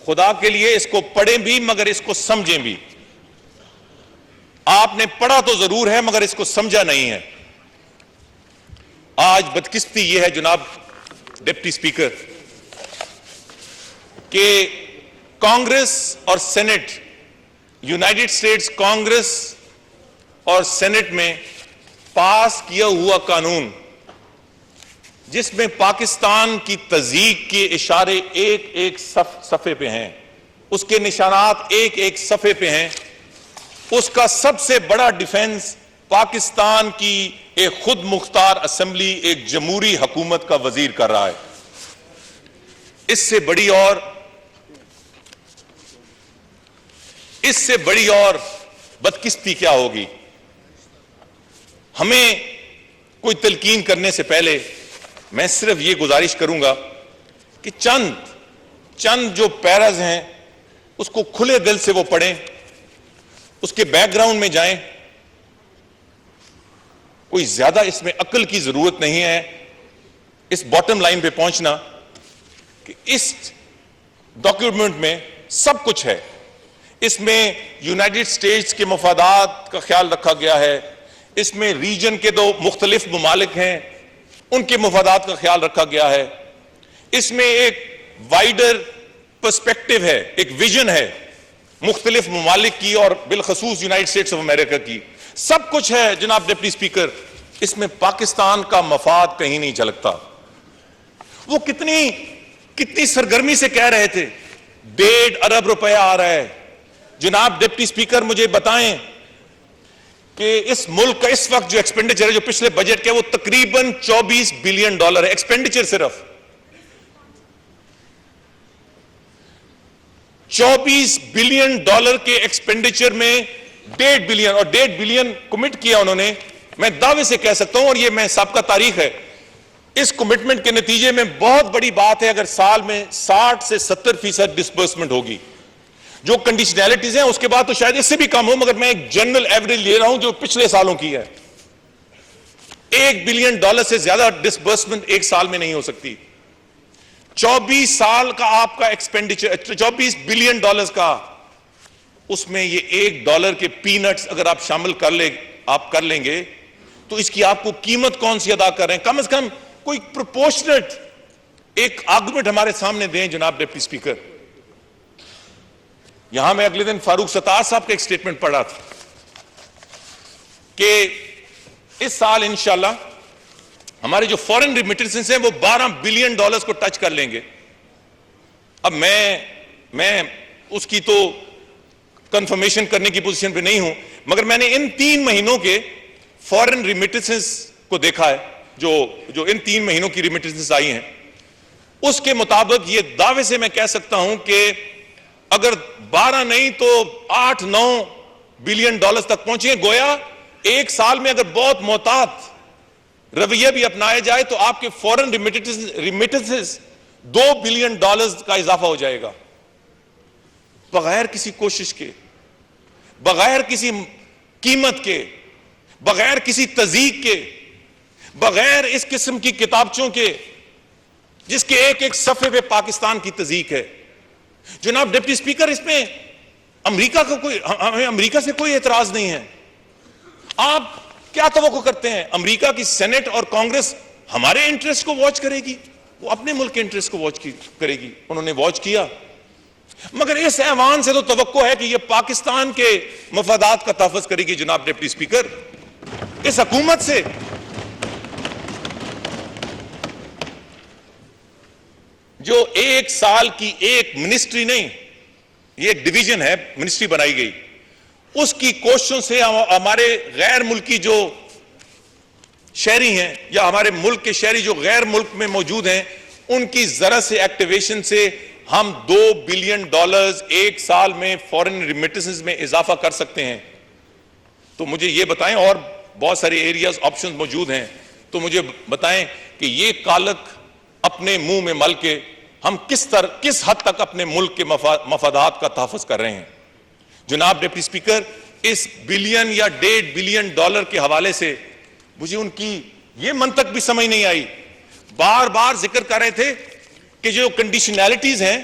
खुदा के लिए इसको पढ़ें भी मगर इसको समझें भी। आपने पढ़ा तो जरूर है मगर इसको समझा नहीं है। आज बदकिस्मती यह है जनाब डिप्टी स्पीकर कि कांग्रेस और सेनेट, यूनाइटेड स्टेट्स कांग्रेस और सेनेट में पास किया हुआ कानून जिसमें पाकिस्तान की तज़ीक के इशारे एक एक सफ़े पे हैं, उसके निशानात एक एक सफ़े पे हैं, उसका सबसे बड़ा डिफेंस पाकिस्तान की एक खुद मुख्तार असेंबली, एक जमहूरी हुकूमत का वजीर कर रहा है। इससे बड़ी और बदकिस्मती क्या होगी? हमें कोई तलकीन करने से पहले मैं सिर्फ ये गुजारिश करूंगा कि चंद जो पैराज हैं उसको खुले दिल से वो पढ़ें, उसके बैकग्राउंड में जाएं। कोई ज्यादा इसमें अक्ल की जरूरत नहीं है इस बॉटम लाइन पे पहुंचना कि इस डॉक्यूमेंट में सब कुछ है। इसमें यूनाइटेड स्टेट्स के मफादात का ख्याल रखा गया है, इसमें रीजन के दो मुख्तलिफ ममालिक हैं उनके मफादात का ख्याल रखा गया है, इसमें एक वाइडर पर्सपेक्टिव है, एक विजन है मुख्तलिफ ममालिक की और बिलखसूस यूनाइटेड स्टेट्स ऑफ अमेरिका की। सब कुछ है जनाब डिप्टी स्पीकर, इसमें पाकिस्तान का मफाद कहीं नहीं झलकता। वो कितनी सरगर्मी से कह रहे थे 1.5 अरब रुपया आ रहा है। जनाब डिप्टी स्पीकर मुझे बताएं कि इस मुल्क का इस वक्त जो एक्सपेंडिचर है, जो पिछले बजट के, वो तकरीबन $24 बिलियन है एक्सपेंडिचर। सिर्फ $24 बिलियन के एक्सपेंडिचर में 1.5 बिलियन और 1.5 बिलियन कमिट किया उन्होंने। मैं दावे से कह सकता हूं और ये मैं साबका तारीख है, इस कमिटमेंट के नतीजे में बहुत बड़ी बात है अगर साल में 60 से 70% डिस्बर्समेंट होगी। जो कंडीशनैलिटीज हैं उसके बाद तो शायद इससे भी कम हो, मगर मैं एक जनरल एवरेज ले रहा हूं जो पिछले सालों की है। $1 बिलियन से ज्यादा डिस्बर्समेंट एक साल में नहीं हो सकती। 24 साल का आपका एक्सपेंडिचर, $24 बिलियन का, उसमें ये $1 के पीनट्स अगर आप शामिल कर लेंगे तो इसकी आपको कीमत कौन सी अदा कर रहे हैं? कम से कम कोई प्रोपोर्शनेट एक आर्गुमेंट हमारे सामने दें जनाब डिप्टी स्पीकर। यहां मैं अगले दिन फारूक सत्तार साहब का एक स्टेटमेंट पढ़ा था कि इस साल इंशाल्लाह हमारे जो फॉरेन रिमिटेंसेस हैं वो $12 बिलियन को टच कर लेंगे। अब मैं उसकी तो कंफर्मेशन करने की पोजीशन पे नहीं हूं, मगर मैंने इन 3 महीनों के फॉरेन रिमिटेंसेस को देखा है, जो इन 3 महीनों की रिमिटेंसेस आई हैं। उसके मुताबिक ये दावे से मैं कह सकता हूं कि अगर 12 नहीं तो 8-9 बिलियन तक पहुंचे। गोया एक साल में अगर बहुत मोहतात रवैया भी अपनाया जाए तो आपके फॉरेन रिमिटेंसेस $2 बिलियन का इजाफा हो जाएगा, बगैर किसी कोशिश के, बगैर किसी कीमत के, बगैर किसी तज़ीक के, बगैर इस किस्म की किताबचों के जिसके एक एक सफ़े पे पाकिस्तान की तज़ीक है। जनाब डिप्टी स्पीकर, इसमें हमें अमेरिका से कोई एतराज नहीं है। आप क्या तवक्को करते हैं? अमेरिका की सेनेट और कांग्रेस हमारे इंटरेस्ट को वॉच करेगी? वो अपने मुल्क के इंटरेस्ट को वॉच करेगी। उन्होंने वॉच किया, मगर इस ऐवान से तो तवक्को है कि ये पाकिस्तान के मफादात का तहफ़्फ़ुज़ करेगी। जनाब डिप्टी स्पीकर, इस हुकूमत से जो एक साल की एक मिनिस्ट्री नहीं, ये एक डिवीजन है, मिनिस्ट्री बनाई गई, उसकी कोशिशों से हमारे गैर मुल्की जो शहरी हैं या हमारे मुल्क के शहरी जो गैर मुल्क में मौजूद हैं, उनकी जरा से एक्टिवेशन से हम $2 बिलियन एक साल में फॉरेन रिमिटेंसेस में इजाफा कर सकते हैं। तो मुझे ये बताएं, और बहुत सारे एरियाज ऑप्शन मौजूद हैं, तो मुझे बताएं कि ये कालक अपने मुंह में मल के हम किस हद तक अपने मुल्क के मफादात का तहफ़्फ़ुज़ कर रहे हैं। जनाब डिप्टी स्पीकर, इस बिलियन या $1.5 बिलियन के हवाले से मुझे उनकी ये मंतक भी समझ नहीं आई। बार बार जिक्र कर रहे थे कि जो कंडीशनैलिटीज हैं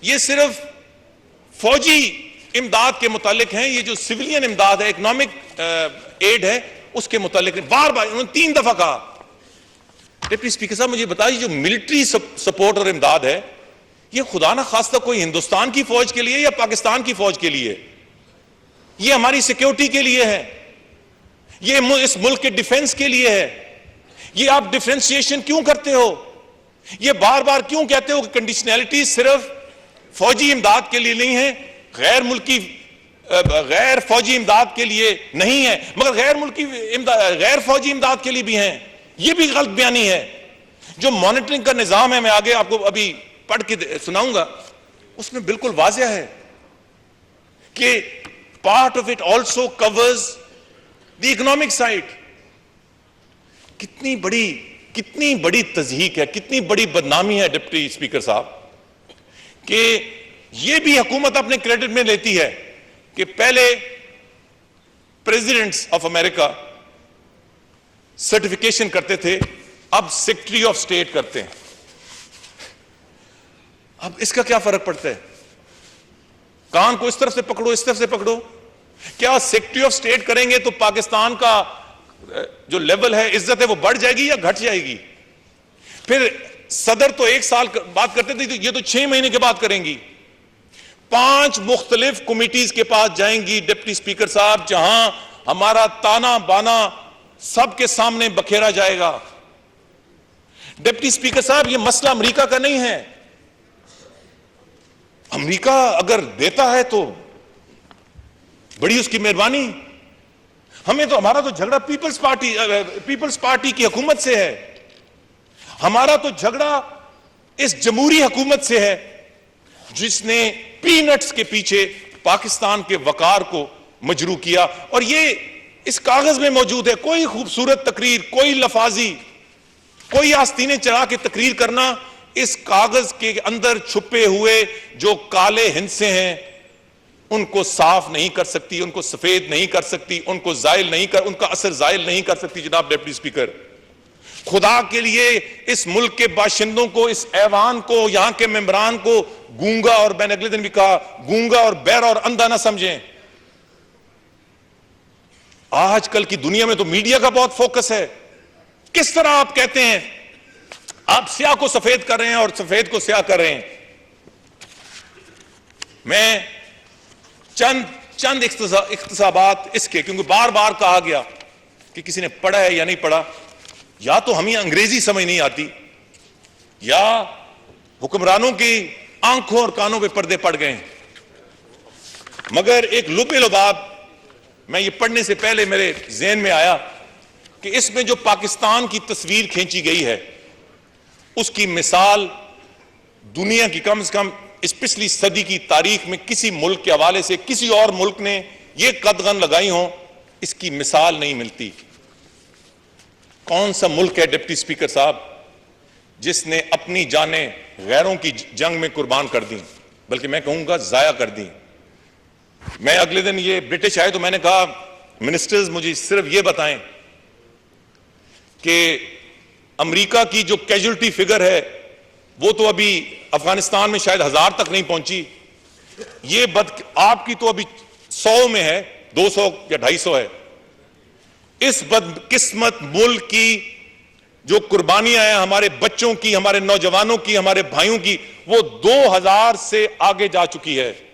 ये सिर्फ फौजी इमदाद के मुतालिक हैं, ये जो सिविलियन इमदाद है, इकोनॉमिक एड है, उसके मुतालिक बार बार उन्होंने 3 दफा कहा। डिप्टी स्पीकर साहब मुझे बताइए, जो मिलिट्री सपोर्ट और इमदाद है, ये खुदा ना खास्ता कोई हिंदुस्तान की फौज के लिए या पाकिस्तान की फौज के लिए? ये हमारी सिक्योरिटी के लिए है, ये इस मुल्क के डिफेंस के लिए है। ये आप डिफरेंशिएशन क्यों करते हो? ये बार बार क्यों कहते हो कि कंडीशनैलिटी सिर्फ फौजी इमदाद के लिए नहीं है, गैर फौजी इमदाद के लिए नहीं है, मगर गैर फौजी इमदाद के लिए भी है? ये भी गलत बयानी है। जो मॉनिटरिंग का निजाम है, मैं आगे आपको अभी पढ़ के सुनाऊंगा, उसमें बिल्कुल वाज़ेह है कि part of it also covers the economic side. कितनी बड़ी तज़हीक है, कितनी बड़ी बदनामी है डिप्टी स्पीकर साहब, कि यह भी हुकूमत अपने क्रेडिट में लेती है कि पहले प्रेसिडेंट्स ऑफ अमेरिका सर्टिफिकेशन करते थे, अब सेक्रेटरी ऑफ स्टेट करते हैं। अब इसका क्या फर्क पड़ता है? कान को इस तरफ से पकड़ो, इस तरफ से पकड़ो। क्या सेक्रेटरी ऑफ स्टेट करेंगे तो पाकिस्तान का जो लेवल है, इज्जत है, वो बढ़ जाएगी या घट जाएगी? फिर सदर तो 1 साल बात करते थे, तो ये तो 6 महीने के बाद करेंगी। 5 मुख्तलिफ कमिटीज के पास जाएंगी डिप्टी स्पीकर साहब, जहां हमारा ताना बाना सबके सामने बखेरा जाएगा। डिप्टी स्पीकर साहब, यह मसला अमेरिका का नहीं है। अमेरिका अगर देता है तो बड़ी उसकी मेहरबानी। हमें तो, हमारा तो झगड़ा पीपल्स पार्टी की हुकूमत से है। हमारा तो झगड़ा इस जमहूरी हुकूमत से है, जिसने पीनट्स के पीछे पाकिस्तान के वकार को मजरू किया। और ये इस कागज में मौजूद है। कोई खूबसूरत तकरीर, कोई लफाजी, कोई आस्तीनें चढ़ा के तकरीर करना इस कागज के अंदर छुपे हुए जो काले हिंसे हैं उनको साफ नहीं कर सकती, उनको सफेद नहीं कर सकती, उनको उनका असर जायल नहीं कर सकती। जनाब डिप्टी स्पीकर, खुदा के लिए इस मुल्क के बाशिंदों को, इस ऐवान को, यहां के मेंबरान को गूंगा, और मैंने अगले दिन भी कहा, गूंगा और बहरा और अंधा ना समझें। आजकल की दुनिया में तो मीडिया का बहुत फोकस है। किस तरह आप कहते हैं आप स्याह को सफेद कर रहे हैं और सफेद को स्याह कर रहे हैं। मैं चंद इख्तिसाबात इसके, क्योंकि बार बार कहा गया कि किसी ने पढ़ा है या नहीं पढ़ा, या तो हमें अंग्रेजी समझ नहीं आती, या हुक्मरानों की आंखों और कानों पे पर्दे पड़ गए। मगर एक लुबे लुबाब मैं ये पढ़ने से पहले मेरे ज़हन में आया कि इसमें जो पाकिस्तान की तस्वीर खींची गई है, उसकी मिसाल दुनिया की कम से कम इस पिछली सदी की तारीख में किसी मुल्क के हवाले से किसी और मुल्क ने ये कदगन लगाई हो, इसकी मिसाल नहीं मिलती। कौन सा मुल्क है डिप्टी स्पीकर साहब जिसने अपनी जानें गैरों की जंग में कुर्बान कर दी, बल्कि मैं कहूंगा जाया कर दी। मैं अगले दिन ये ब्रिटिश आए तो मैंने कहा, मिनिस्टर्स मुझे सिर्फ ये बताएं कि अमेरिका की जो कैजुअल्टी फिगर है वो तो अभी अफगानिस्तान में शायद 1000 तक नहीं पहुंची, ये आपकी तो अभी 100 में है, 200 या 250 है। इस बदकिस्मत मुल्क की जो कुर्बानियां हैं, हमारे बच्चों की, हमारे नौजवानों की, हमारे भाइयों की, वो 2000 से आगे जा चुकी है।